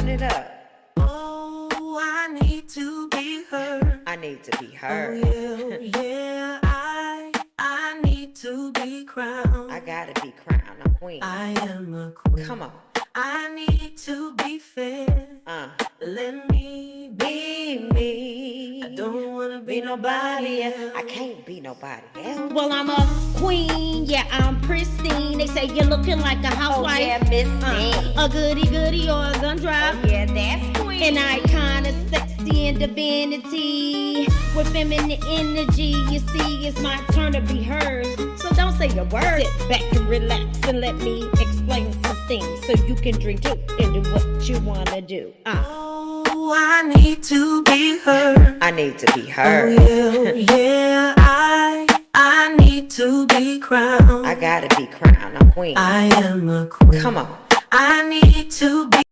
Turn it up. Oh, I need to be heard. I need to be heard. Oh, yeah, I need to be crowned. I gotta be crowned a queen. I am a queen. Come on. I need to be fair. Let me be me. I don't wanna be nobody else. I can't be nobody else. Well, I'm a queen, yeah, I'm pristine. They say you're looking like a housewife. Oh, yeah, Miss Me. A goody or a gun drop. Oh, yeah, that's queen. An icon of sexy and divinity. With feminine energy, you see, it's my turn to be heard. So don't say a word. Sit back and relax and let me explain some things so you can drink too and do what you wanna do. Oh, I need to be heard. I need to be heard. Oh, yeah, I need to be crowned. I gotta be crowned a queen. I am a queen. Come on. I need to be